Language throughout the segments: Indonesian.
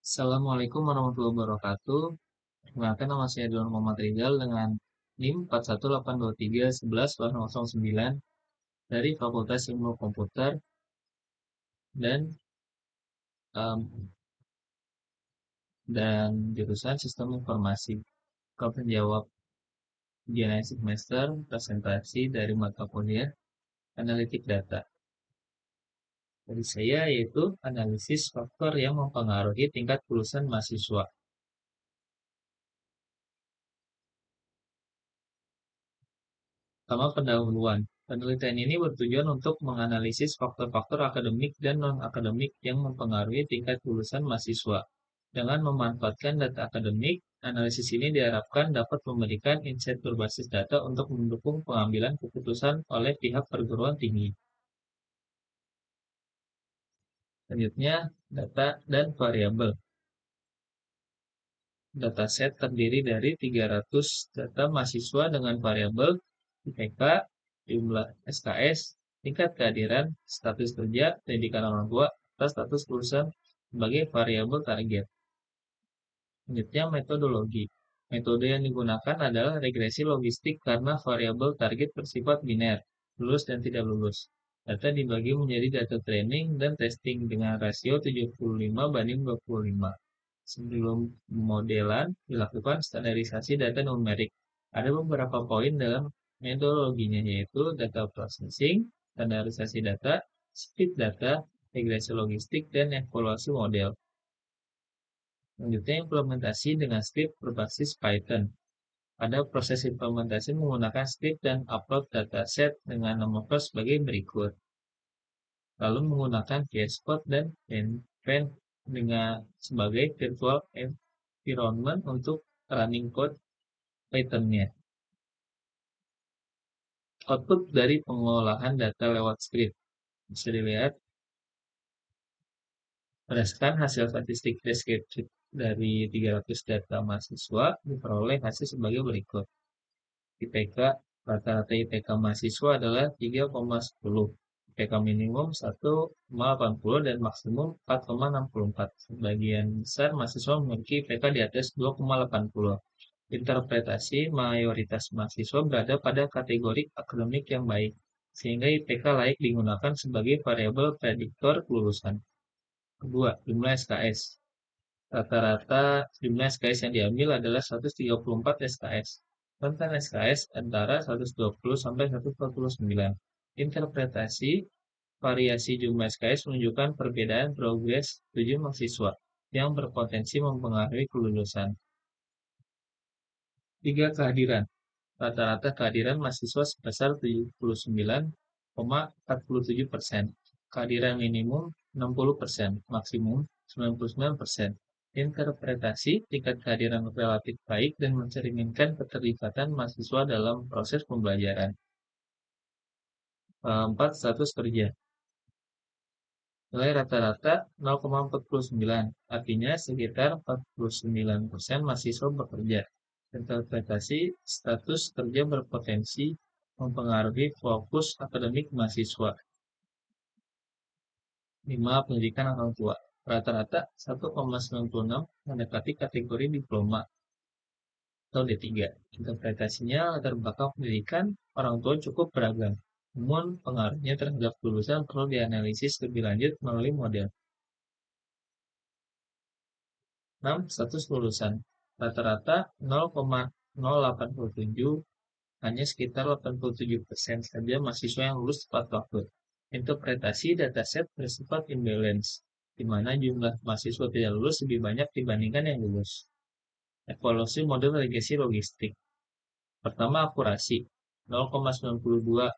Assalamualaikum warahmatullahi wabarakatuh. Perkenalkan nama saya Don Muhammad Rizal dengan NIM 4182311009 dari Fakultas Ilmu Komputer dan em, jurusan Sistem Informasi. Kau penjawab ujian akhir semester presentasi dari mata kuliah Analitik Data. Dari saya yaitu analisis faktor yang mempengaruhi tingkat kelulusan mahasiswa. Pertama, pendahuluan. Penelitian ini bertujuan untuk menganalisis faktor-faktor akademik dan non-akademik yang mempengaruhi tingkat kelulusan mahasiswa. Dengan memanfaatkan data akademik, analisis ini diharapkan dapat memberikan insight berbasis data untuk mendukung pengambilan keputusan oleh pihak perguruan tinggi. Selanjutnya, data dan variabel. Dataset terdiri dari 300 data mahasiswa dengan variabel IPK, jumlah SKS, tingkat kehadiran, status kerja, pendidikan orang tua, serta status lulusan sebagai variabel target. Selanjutnya, metodologi. Metode yang digunakan adalah regresi logistik karena variabel target bersifat biner, lulus dan tidak lulus. Data dibagi menjadi data training dan testing dengan rasio 75:25. Sebelum pemodelan, dilakukan standarisasi data numerik. Ada beberapa poin dalam metodologinya, yaitu data processing, standarisasi data, speed data, regresi logistik, dan evaluasi model. Selanjutnya, implementasi dengan script berbasis Python. Pada proses implementasi menggunakan script dan upload dataset dengan nama file sebagai berikut. Lalu menggunakan VS Code dan Penguin dengan sebagai virtual environment untuk running code Python-nya. Output dari pengolahan data lewat script bisa dilihat berdasarkan hasil statistik deskriptif dari 300 data mahasiswa diperoleh hasil sebagai berikut. IPK, rata-rata IPK mahasiswa adalah 3,10, IPK minimum 1,80 dan maksimum 4,64. Sebagian besar mahasiswa memiliki IPK di atas 2,80. Interpretasi mayoritas mahasiswa berada pada kategori akademik yang baik, sehingga IPK layak digunakan sebagai variabel prediktor kelulusan. Kedua, jumlah SKS. Rata-rata jumlah SKS yang diambil adalah 134 SKS. Rentan SKS antara 120 sampai 149. Interpretasi variasi jumlah SKS menunjukkan perbedaan progres 7 mahasiswa yang berpotensi mempengaruhi kelulusan. 3. Kehadiran. Rata-rata kehadiran mahasiswa sebesar 79,47%. Kehadiran minimum 60%, maksimum 99%. Interpretasi tingkat kehadiran relatif baik dan mencerminkan keterlibatan mahasiswa dalam proses pembelajaran. 4. Status kerja. Nilai rata-rata 0,49, artinya sekitar 49% mahasiswa bekerja. Interpretasi status kerja berpotensi mempengaruhi fokus akademik mahasiswa. 5. Pendidikan orang tua. Rata-rata 1,96 mendekati kategori diploma atau D3. Interpretasinya latar belakang pendidikan orang tua cukup beragam. Namun pengaruhnya terhadap lulusan perlu dianalisis lebih lanjut melalui model. 6. Status lulusan. Rata-rata 0,087, hanya sekitar 87% saja mahasiswa yang lulus tepat waktu. Interpretasi dataset bersifat imbalance, di mana jumlah mahasiswa tidak lulus lebih banyak dibandingkan yang lulus. Evaluasi model regresi logistik. Pertama, akurasi 0,92%.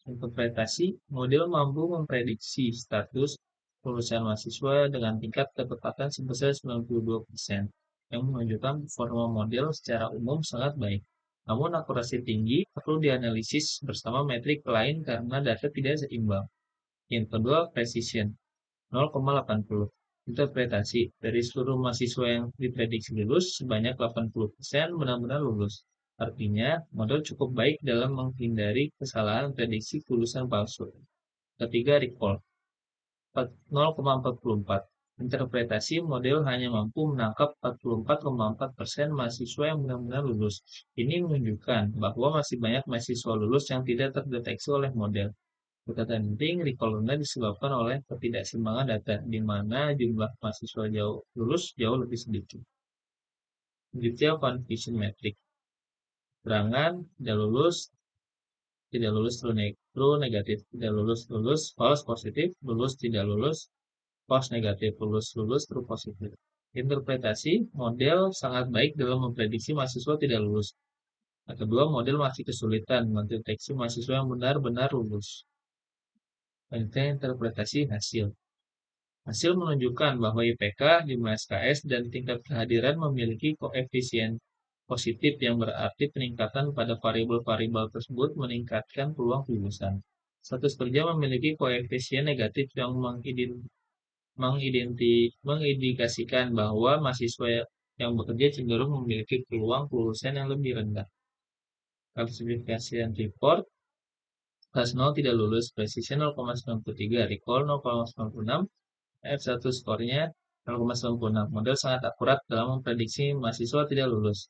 Interpretasi model mampu memprediksi status lulusan mahasiswa dengan tingkat ketepatan sebesar 92%, yang menunjukkan performa model secara umum sangat baik. Namun akurasi tinggi perlu dianalisis bersama metrik lain karena data tidak seimbang. Yang kedua, precision 0,80. Interpretasi dari seluruh mahasiswa yang diprediksi lulus, sebanyak 80% benar-benar lulus. Artinya, model cukup baik dalam menghindari kesalahan prediksi kelulusan palsu. Ketiga, recall 0,44. Interpretasi model hanya mampu menangkap 44,4% mahasiswa yang benar-benar lulus. Ini menunjukkan bahwa masih banyak mahasiswa lulus yang tidak terdeteksi oleh model. Catatan penting, recall rendah disebabkan oleh ketidakseimbangan data, di mana jumlah mahasiswa lulus jauh lebih sedikit. Selanjutnya, confusion metric. Keterangan, tidak lulus, true negatif, tidak lulus, lulus, false positif, lulus, tidak lulus, false negatif, lulus, lulus, true positif. Interpretasi, model sangat baik dalam memprediksi mahasiswa tidak lulus. Yang kedua, model masih kesulitan mendeteksi mahasiswa yang benar-benar lulus. Selanjutnya, interpretasi hasil. Hasil menunjukkan bahwa IPK, jumlah SKS, dan tingkat kehadiran memiliki koefisien positif yang berarti peningkatan pada variabel-variabel tersebut meningkatkan peluang kelulusan. Status kerja memiliki koefisien negatif yang mengindikasikan bahwa mahasiswa yang bekerja cenderung memiliki peluang kelulusan yang lebih rendah. Classification report, kelas 0 tidak lulus, precision 0,93, recall 0,96, F1 skornya 0,96. Model sangat akurat dalam memprediksi mahasiswa tidak lulus.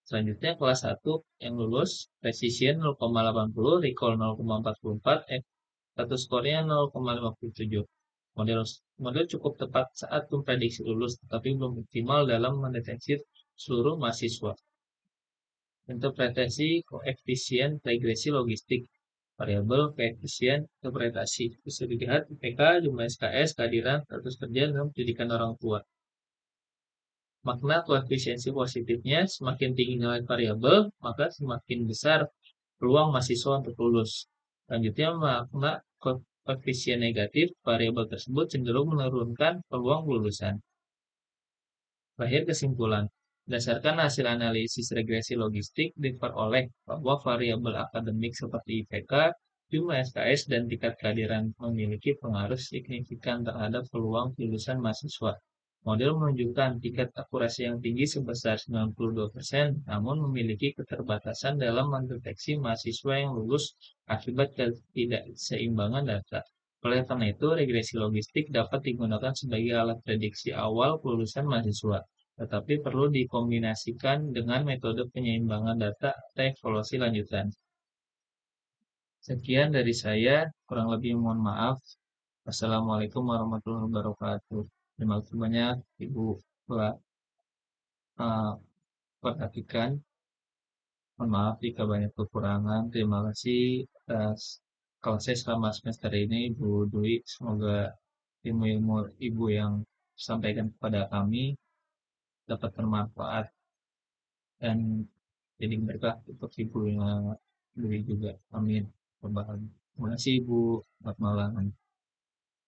Selanjutnya kelas 1 yang lulus, precision 0,80, recall 0,44, F1 skornya 0,57. Model cukup tepat saat memprediksi lulus, tetapi belum optimal dalam mendeteksi seluruh mahasiswa. Interpretasi koefisien regresi logistik. Variabel koefisien interpretasi. Bisa dilihat IPK, jumlah SKS, kehadiran, status kerja, dan pendidikan orang tua. Makna koefisiensi positifnya, semakin tinggi nilai variabel, maka semakin besar peluang mahasiswa untuk lulus. Selanjutnya, makna koefisien negatif, variabel tersebut cenderung menurunkan peluang lulusan. Terakhir, kesimpulan. Berdasarkan hasil analisis regresi logistik, diperoleh bahwa variabel akademik seperti IPK, jumlah SKS, dan tingkat kehadiran memiliki pengaruh signifikan terhadap peluang lulusan mahasiswa. Model menunjukkan tingkat akurasi yang tinggi sebesar 92%, namun memiliki keterbatasan dalam mendeteksi mahasiswa yang lulus akibat ketidakseimbangan data. Oleh karena itu, regresi logistik dapat digunakan sebagai alat prediksi awal kelulusan mahasiswa, tetapi perlu dikombinasikan dengan metode penyeimbangan data atau evaluasi lanjutan. Sekian dari saya, kurang lebih mohon maaf. Wassalamualaikum warahmatullahi wabarakatuh. Terima kasih banyak Ibu telah perhatikan. Mohon maaf jika banyak kekurangan. Terima kasih atas kelasnya selama semester ini, Ibu Dwi. Semoga ilmu-ilmu Ibu yang sampaikan kepada kami dapat bermanfaat dan jadi berkah untuk Ibu yang Dwi juga. Amin. Terima kasih Ibu. Selamat malam.